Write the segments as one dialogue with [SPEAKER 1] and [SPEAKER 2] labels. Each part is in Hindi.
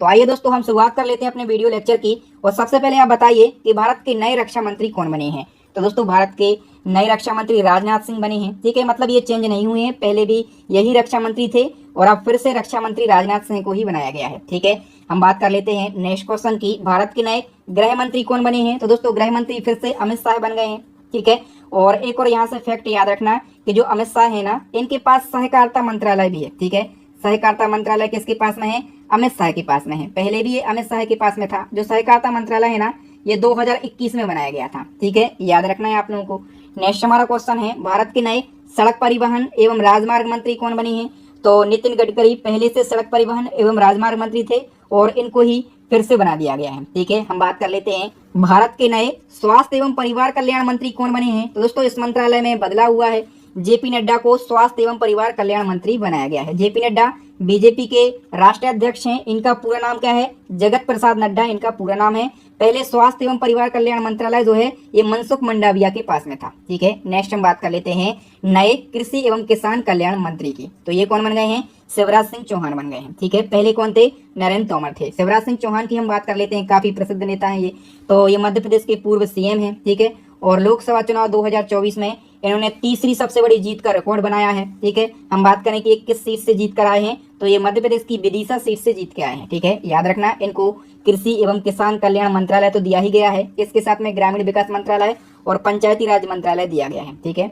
[SPEAKER 1] तो आइए दोस्तों हम शुरुआत कर लेते हैं अपने वीडियो लेक्चर की। और सबसे पहले आप बताइए कि भारत के नए रक्षा मंत्री कौन बने हैं। तो दोस्तों भारत के नए रक्षा मंत्री राजनाथ सिंह बने हैं। ठीक है, मतलब ये चेंज नहीं हुए हैं, पहले भी यही रक्षा मंत्री थे और अब फिर से रक्षा मंत्री राजनाथ सिंह को ही बनाया गया है। ठीक है, हम बात कर लेते हैं नेक्स्ट क्वेश्चन की, भारत के नए गृह मंत्री कौन बने हैं। तो दोस्तों गृह मंत्री फिर से अमित शाह बन गए हैं। ठीक है, और एक और यहाँ से फैक्ट याद रखना कि जो अमित शाह है ना, इनके पास सहकारिता मंत्रालय भी है। ठीक है, सहकारिता मंत्रालय किसके पास में है? अमित शाह के पास में है। पहले भी ये अमित शाह के पास में था। जो सहकारिता मंत्रालय है ना, ये 2021 में बनाया गया था। ठीक है, याद रखना है आप लोगों को। नेक्स्ट हमारा क्वेश्चन है, भारत के नए सड़क परिवहन एवं राजमार्ग मंत्री कौन बने हैं। तो नितिन गडकरी पहले से सड़क परिवहन एवं राजमार्ग मंत्री थे और इनको ही फिर से बना दिया गया है। ठीक है, हम बात कर लेते हैं भारत के नए स्वास्थ्य एवं परिवार कल्याण मंत्री कौन बने हैं। तो दोस्तों इस मंत्रालय में बदलाव हुआ है, जेपी नड्डा को स्वास्थ्य एवं परिवार कल्याण मंत्री बनाया गया है। जेपी नड्डा बीजेपी के राष्ट्रीय अध्यक्ष हैं। इनका पूरा नाम क्या है? जगत प्रसाद नड्डा इनका पूरा नाम है। पहले स्वास्थ्य एवं परिवार कल्याण मंत्रालय जो है ये मनसुख मंडाविया के पास में था। ठीक है, नेक्स्ट हम बात कर लेते हैं नए कृषि एवं किसान कल्याण मंत्री की। तो ये कौन बन गए हैं? शिवराज सिंह चौहान बन गए हैं। ठीक है, पहले कौन थे? नरेंद्र तोमर थे। शिवराज सिंह चौहान की हम बात कर लेते हैं, काफी प्रसिद्ध नेता हैं ये। तो ये मध्य प्रदेश के पूर्व सीएम हैं। ठीक है, और लोकसभा चुनाव 2024 में इन्होंने तीसरी सबसे बड़ी जीत का रिकॉर्ड बनाया है। ठीक है, हम बात करें कि किस सीट से जीत कर आए हैं, तो ये मध्य प्रदेश की विदिशा सीट से जीत के आए हैं। ठीक है, याद रखना इनको कृषि एवं किसान कल्याण मंत्रालय तो दिया ही गया है, इसके साथ में ग्रामीण विकास मंत्रालय और पंचायती राज मंत्रालय दिया गया है। ठीक है,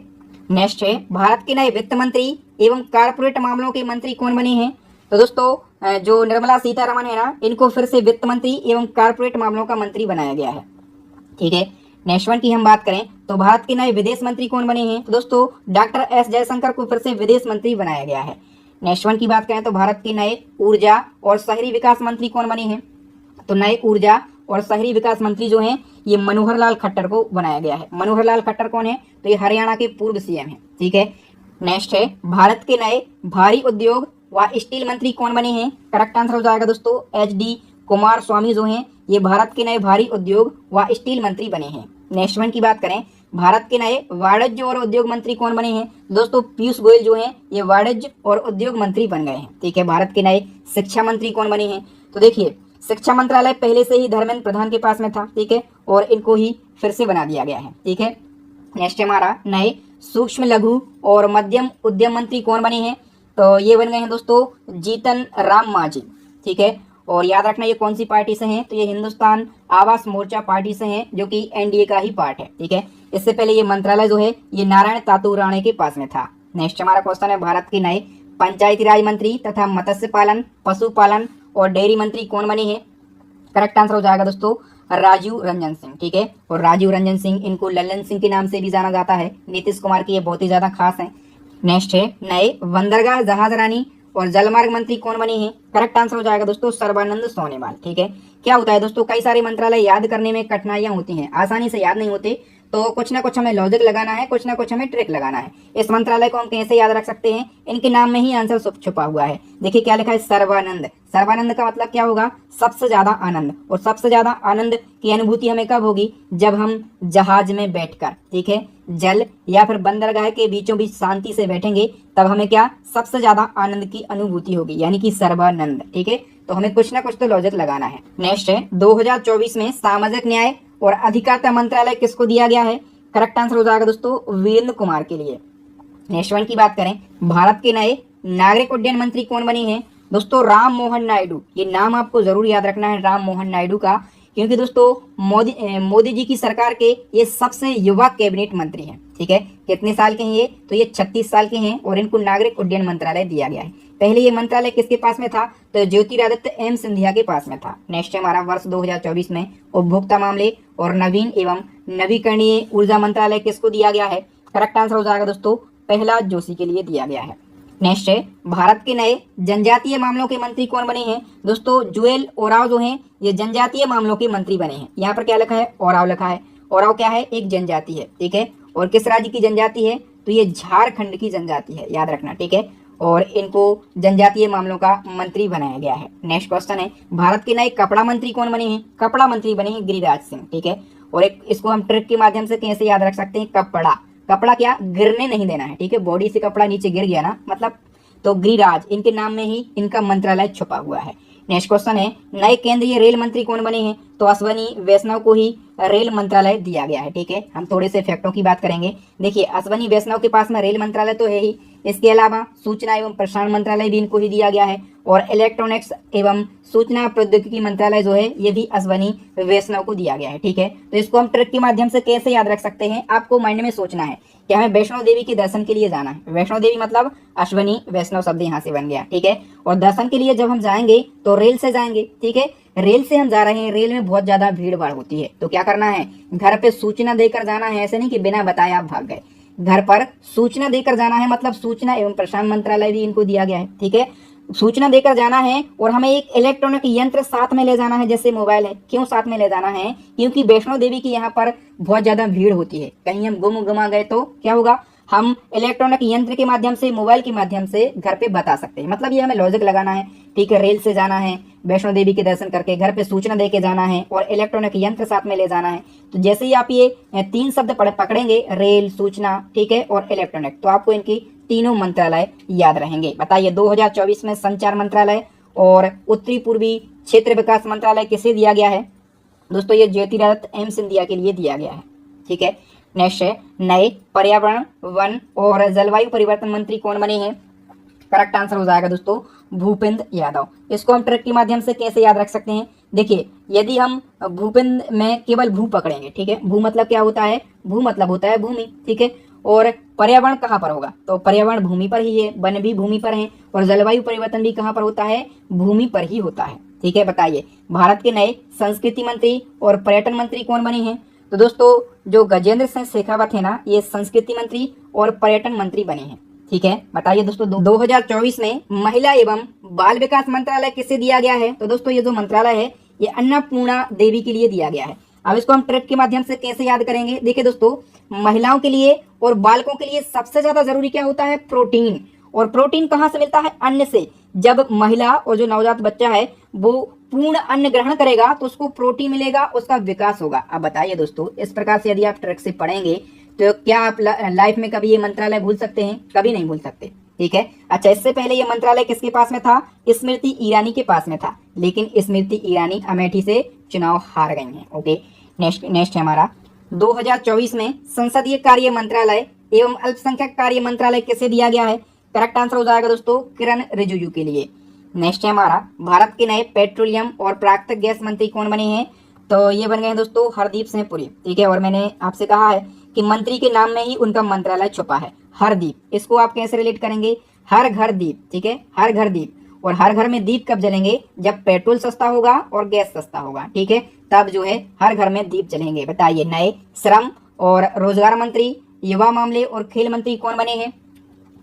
[SPEAKER 1] नेक्स्ट है भारत के नए वित्त मंत्री एवं कारपोरेट मामलों के मंत्री कौन बने हैं। तो दोस्तों जो निर्मला सीतारमण है ना, इनको फिर से वित्त मंत्री एवं कारपोरेट मामलों का मंत्री बनाया गया है। ठीक है, नेक्स्ट वन की हम बात करें तो भारत के नए विदेश मंत्री कौन बने हैं। तो दोस्तों डॉक्टर एस जयशंकर को फिर से विदेश मंत्री बनाया गया है। नेक्स्ट वन की बात करें तो भारत के नए ऊर्जा और शहरी विकास मंत्री कौन बने हैं। तो नए ऊर्जा और शहरी विकास मंत्री जो हैं ये मनोहर लाल खट्टर को बनाया गया है। मनोहर लाल खट्टर कौन है? तो ये हरियाणा के पूर्व सीएम है। ठीक है, नेक्स्ट है भारत के नए भारी उद्योग व स्टील मंत्री कौन बने हैं। करेक्ट आंसर हो जाएगा दोस्तों HD कुमार स्वामी जो हैं ये भारत के नए भारी उद्योग व स्टील मंत्री बने हैं। नेक्स्ट वन की बात करें, भारत के नए वाणिज्य और उद्योग मंत्री कौन बने हैं। दोस्तों पीयूष गोयल जो हैं ये वाणिज्य और उद्योग मंत्री बन गए हैं। ठीक है, भारत के नए शिक्षा मंत्री कौन बने हैं। तो देखिए शिक्षा मंत्रालय पहले से ही धर्मेंद्र प्रधान के पास में था। ठीक है, और इनको ही फिर से बना दिया गया है। ठीक है, नेक्स्ट हमारा नए सूक्ष्म लघु और मध्यम उद्यम मंत्री कौन बने हैं। तो ये बन गए हैं दोस्तों जीतन राम मांझी। ठीक है, और याद रखना ये कौन सी पार्टी से हैं। तो ये हिंदुस्तान आवास मोर्चा पार्टी से हैं, जो कि NDA का ही पार्ट है। ठीक है, इससे पहले ये मंत्रालय जो है ये नारायण तातू राणे के पास में था। नेक्स्ट हमारा क्वेश्चन है, भारत के नए पंचायती राज मंत्री तथा मत्स्य पालन पशुपालन और डेयरी मंत्री कौन बने हैं। करेक्ट आंसर हो जाएगा दोस्तों राजीव रंजन सिंह। ठीक है, और राजीव रंजन सिंह इनको लल्लन सिंह के नाम से भी जाना जाता है। नीतीश कुमार की ये बहुत ही ज्यादा खास है। नेक्स्ट है नए बंदरगाह जहाजरानी और जलमार्ग मंत्री कौन बने हैं। करेक्ट आंसर हो जाएगा दोस्तों सर्बानंद सोनोवाल। ठीक है, क्या होता है दोस्तों कई सारे मंत्रालय याद करने में कठिनाइयां होती हैं, आसानी से याद नहीं होते, तो कुछ ना कुछ हमें लॉजिक लगाना है, कुछ ना कुछ हमें ट्रिक लगाना है। इस मंत्रालय को हम कैसे याद रख सकते हैं, इनके नाम में ही आंसर छुपा हुआ है। देखिए क्या लिखा है, सर्बानंद। सर्बानंद का मतलब क्या होगा? सबसे ज्यादा आनंद। और सबसे ज्यादा आनंद की अनुभूति हमें कब होगी? जब हम जहाज में बैठकर, ठीक है, जल या फिर बंदरगाह के बीचों बीच शांति से बैठेंगे, तब हमें क्या सबसे ज्यादा आनंद की अनुभूति होगी, यानी कि सर्बानंद। ठीक है, तो हमें कुछ ना कुछ तो लॉजिक लगाना है। नेक्स्ट है 2024 में सामाजिक न्याय और अधिकारिता मंत्रालय किसको दिया गया है। करेक्ट आंसर हो जाएगा दोस्तों वीरेंद्र कुमार के लिए। नेक्स्ट वन की बात करें, भारत के नए नागरिक उड्डयन मंत्री कौन बने हैं। दोस्तों राम मोहन नायडू। ये नाम आपको जरूर याद रखना है, राम मोहन नायडू का, क्योंकि दोस्तों मोदी जी की सरकार के ये सबसे युवा कैबिनेट मंत्री हैं। ठीक है, कितने साल के हैं ये? तो ये 36 साल के हैं और इनको नागरिक उड्डयन मंत्रालय दिया गया है। पहले ये मंत्रालय किसके पास में था? तो ज्योतिरादित्य M सिंधिया के पास में था। नेक्स्ट हमारा वर्ष 2024 में उपभोक्ता मामले और नवीन एवं नवीकरणीय ऊर्जा मंत्रालय किसको दिया गया है। करेक्ट आंसर हो जाएगा दोस्तों प्रहलाद जोशी के लिए दिया गया है। नेक्स्ट है भारत के नए जनजातीय मामलों के मंत्री कौन बने हैं। दोस्तों जुएल ओराव जो हैं ये जनजातीय मामलों के मंत्री बने हैं। यहाँ पर क्या लिखा है? ओराव लिखा है। ओराव क्या है? एक जनजाति है। ठीक है, और किस राज्य की जनजाति है? तो ये झारखंड की जनजाति है, याद रखना। ठीक है, और इनको जनजातीय मामलों का मंत्री बनाया गया है। नेक्स्ट क्वेश्चन है, भारत के नए कपड़ा मंत्री कौन बने हैं। कपड़ा मंत्री बने हैं गिरिराज सिंह। ठीक है, और एक इसको हम ट्रिक के माध्यम से कैसे याद रख सकते हैं, कपड़ा कपड़ा क्या गिरने नहीं देना है। ठीक है, बॉडी से कपड़ा नीचे गिर गया ना मतलब, तो गिरिराज इनके नाम में ही इनका मंत्रालय छुपा हुआ है। नेक्स्ट क्वेश्चन है नए केंद्रीय रेल मंत्री कौन बने हैं? तो अश्विनी वैष्णव को ही रेल मंत्रालय दिया गया है। ठीक है, हम थोड़े से फैक्टों की बात करेंगे। देखिए, अश्विनी वैष्णव के पास में रेल मंत्रालय तो है ही, इसके अलावा सूचना एवं प्रसारण मंत्रालय भी इनको ही दिया गया है, और इलेक्ट्रॉनिक्स एवं सूचना प्रौद्योगिकी मंत्रालय जो है ये भी अश्विनी वैष्णव को दिया गया है। ठीक है, तो इसको हम ट्रिक के माध्यम से कैसे याद रख सकते हैं, आपको माइंड में सोचना है कि हमें वैष्णो देवी के दर्शन के लिए जाना है। वैष्णो देवी मतलब अश्विनी वैष्णव शब्द यहाँ से बन गया। ठीक है, और दर्शन के लिए जब हम जाएंगे तो रेल से जाएंगे। ठीक है, रेल से हम जा रहे हैं, रेल में बहुत ज्यादा भीड़ भाड़ होती है, तो क्या करना है, घर पे सूचना देकर जाना है। ऐसे नहीं कि बिना बताए आप भाग गए, घर पर सूचना देकर जाना है, मतलब सूचना एवं प्रसारण मंत्रालय भी इनको दिया गया है। ठीक है, सूचना देकर जाना है, और हमें एक इलेक्ट्रॉनिक यंत्र साथ में ले जाना है, जैसे मोबाइल है। क्यों साथ में ले जाना है? क्योंकि वैष्णो देवी की यहाँ पर बहुत ज्यादा भीड़ होती है, कहीं हम गुमा गए तो क्या होगा, हम इलेक्ट्रॉनिक यंत्र के माध्यम से, मोबाइल के माध्यम से घर पे बता सकते हैं। मतलब ये हमें लॉजिक लगाना है। ठीक है, रेल से जाना है, वैष्णो देवी के दर्शन करके घर पे सूचना दे के जाना है, और इलेक्ट्रॉनिक यंत्र साथ में ले जाना है। तो जैसे ही आप ये 3 शब्द पकड़ेंगे, रेल, सूचना, ठीक है, और इलेक्ट्रॉनिक, तो आपको इनकी तीनों मंत्रालय याद रहेंगे। बताइए 2024 में संचार मंत्रालय और उत्तरी पूर्वी क्षेत्र विकास मंत्रालय किसे दिया गया है? दोस्तों ये ज्योतिरादित्य एम सिंधिया के लिए दिया गया है। ठीक है, नेक्स्ट है नए पर्यावरण, वन और जलवायु परिवर्तन मंत्री कौन बने हैं? करेक्ट आंसर हो जाएगा दोस्तों भूपेंद्र यादव। इसको हम ट्रिक के माध्यम से कैसे याद रख सकते हैं? देखिए, यदि हम भूपेंद्र में केवल भू पकड़ेंगे, ठीक है, भू मतलब क्या होता है? भू मतलब होता है भूमि। ठीक है, और पर्यावरण कहाँ पर होगा? तो पर्यावरण भूमि पर ही है, वन भी भूमि पर है, और जलवायु परिवर्तन भी कहाँ पर होता है? भूमि पर ही होता है। ठीक है, बताइए भारत के नए संस्कृति मंत्री और पर्यटन मंत्री कौन बने हैं? तो दोस्तों जो गजेंद्र सिंह शेखावत है ना, ये संस्कृति मंत्री और पर्यटन मंत्री बने हैं। ठीक है, बताइए दोस्तों 2024 में महिला एवं बाल विकास मंत्रालय किसे दिया गया है? तो दोस्तों ये जो मंत्रालय है ये अन्नपूर्णा देवी के लिए दिया गया है। अब इसको हम ट्रिक के माध्यम से कैसे याद करेंगे? देखिए दोस्तों, महिलाओं के लिए और बालकों के लिए सबसे ज्यादा जरूरी क्या होता है? प्रोटीन। और प्रोटीन कहाँ से मिलता है? अन्न से। जब महिला और जो नवजात बच्चा है वो पूर्ण अन्न ग्रहण करेगा तो उसको प्रोटीन मिलेगा, उसका विकास होगा। अब बताइए दोस्तों, इस प्रकार से यदि आप ट्रिक से पढ़ेंगे तो क्या आप लाइफ में कभी ये मंत्रालय भूल सकते हैं? कभी नहीं भूल सकते। ठीक है, अच्छा, इससे पहले ये मंत्रालय किसके पास में था? स्मृति ईरानी के पास में था, लेकिन स्मृति ईरानी अमेठी से चुनाव हार गई हैं। ओके, नेक्स्ट है हमारा 2024 में संसदीय कार्य मंत्रालय एवं अल्पसंख्यक कार्य मंत्रालय किसे दिया गया है? करेक्ट आंसर हो जाएगा दोस्तों किरण रिजिजू के लिए। नेक्स्ट है हमारा भारत के नए पेट्रोलियम और प्राकृतिक गैस मंत्री कौन बने हैं? तो ये बन गए हैं दोस्तों हरदीप सिंह पुरी। ठीक है, और मैंने आपसे कहा है कि मंत्री के नाम में ही उनका मंत्रालय छुपा है, हरदीप। इसको आप कैसे रिलेट करेंगे? हर घर दीप। ठीक है, हर घर दीप, और हर घर में दीप कब जलेंगे? जब पेट्रोल सस्ता होगा और गैस सस्ता होगा। ठीक है, तब जो है हर घर में दीप जलेंगे। बताइए नए श्रम और रोजगार मंत्री, युवा मामले और खेल मंत्री कौन बने हैं?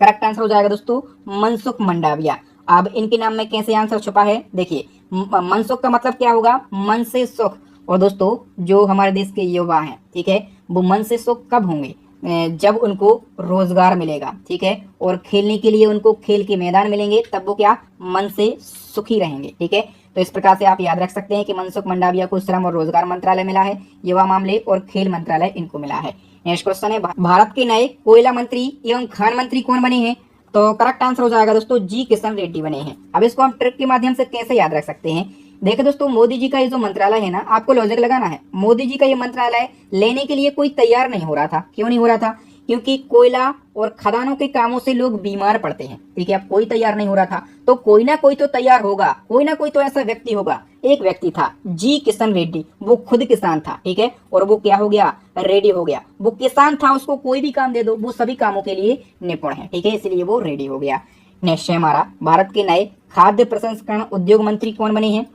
[SPEAKER 1] करेक्ट आंसर हो जाएगा दोस्तों मनसुख मंडाविया। अब इनके नाम में कैसे आंसर छुपा है? देखिए, मनसुख का मतलब क्या होगा? मन से सुख। और दोस्तों जो हमारे देश के युवा हैं, ठीक है, वो मन से सुख कब होंगे? जब उनको रोजगार मिलेगा। ठीक है, और खेलने के लिए उनको खेल के मैदान मिलेंगे, तब वो क्या मन से सुखी रहेंगे। ठीक है, तो इस प्रकार से आप याद रख सकते हैं कि मनसुख मंडाविया को श्रम और रोजगार मंत्रालय मिला है, युवा मामले और खेल मंत्रालय इनको मिला है। नेक्स्ट क्वेश्चन है भारत के नए कोयला मंत्री एवं खान मंत्री कौन बने हैं? तो करेक्ट आंसर हो जाएगा दोस्तों जी किशन रेड्डी बने हैं। अब इसको हम ट्रिक के माध्यम से कैसे याद रख सकते हैं? देखिए दोस्तों, मोदी जी का ये जो मंत्रालय है ना, आपको लॉजिक लगाना है। मोदी जी का ये मंत्रालय लेने के लिए कोई तैयार नहीं हो रहा था। क्यों नहीं हो रहा था? क्योंकि कोयला और खदानों के कामों से लोग बीमार पड़ते हैं। ठीक है, अब कोई तैयार नहीं हो रहा था, तो कोई ना कोई तो तैयार होगा, कोई ना कोई तो ऐसा व्यक्ति होगा। एक व्यक्ति था जी किशन रेड्डी, वो खुद किसान था। ठीक है, और वो क्या हो गया? रेडी हो गया। वो किसान था, उसको कोई भी काम दे दो, वो सभी कामों के लिए निपुण है। ठीक है, इसलिए वो रेडी हो गया। नेक्स्ट है हमारा भारत के नए खाद्य प्रसंस्करण उद्योग मंत्री कौन बने हैं?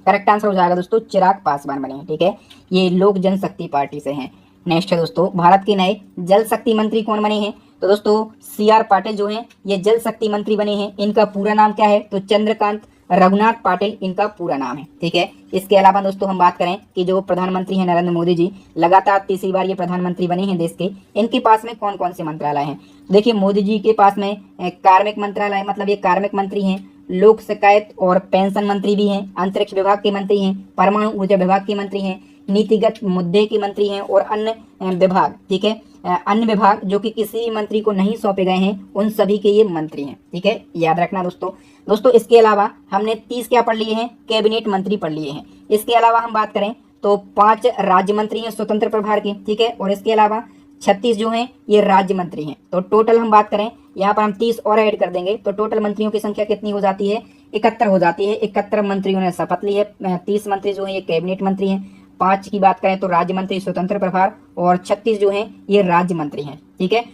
[SPEAKER 1] करेक्ट आंसर हो जाएगा दोस्तों चिराग पासवान बने हैं। ठीक है, ये लोक जनशक्ति पार्टी से हैं। नेक्स्ट है दोस्तों भारत के नए जल शक्ति मंत्री कौन बने हैं? तो दोस्तों CR पाटिल जो हैं ये जल शक्ति मंत्री बने हैं। इनका पूरा नाम क्या है? तो चंद्रकांत रघुनाथ पाटिल इनका पूरा नाम है। ठीक है, इसके अलावा दोस्तों हम बात करें कि जो प्रधानमंत्री हैं नरेंद्र मोदी जी, लगातार तीसरी बार ये प्रधानमंत्री बने हैं देश के, इनके पास में कौन कौन से मंत्रालय हैं? देखिए, मोदी जी के पास में कार्मिक मंत्रालय, मतलब ये कार्मिक मंत्री हैं, लोक शिकायत और पेंशन मंत्री भी हैं, अंतरिक्ष विभाग के मंत्री हैं, परमाणु ऊर्जा विभाग के मंत्री हैं, नीतिगत मुद्दे के मंत्री हैं, और अन्य विभाग। ठीक है, अन्य विभाग जो कि किसी भी मंत्री को नहीं सौंपे गए हैं, उन सभी के ये मंत्री हैं। ठीक है, याद रखना दोस्तों। दोस्तों इसके अलावा हमने 30 क्या पढ़ लिए हैं, कैबिनेट मंत्री पढ़ लिए हैं। इसके अलावा हम बात करें तो 5 राज्य मंत्री हैं स्वतंत्र प्रभार के, ठीक है, और इसके अलावा 36 जो हैं ये राज्य मंत्री हैं। तो टोटल हम बात करें, यहाँ पर हम 30 और ऐड कर देंगे तो टोटल मंत्रियों की संख्या कितनी हो जाती है, 71 हो जाती है। 71 मंत्रियों ने शपथ ली है। 30 मंत्री जो हैं ये कैबिनेट मंत्री हैं, 5 की बात करें तो राज्य मंत्री स्वतंत्र प्रभार, और 36 जो हैं ये राज्य मंत्री हैं, ठीक है।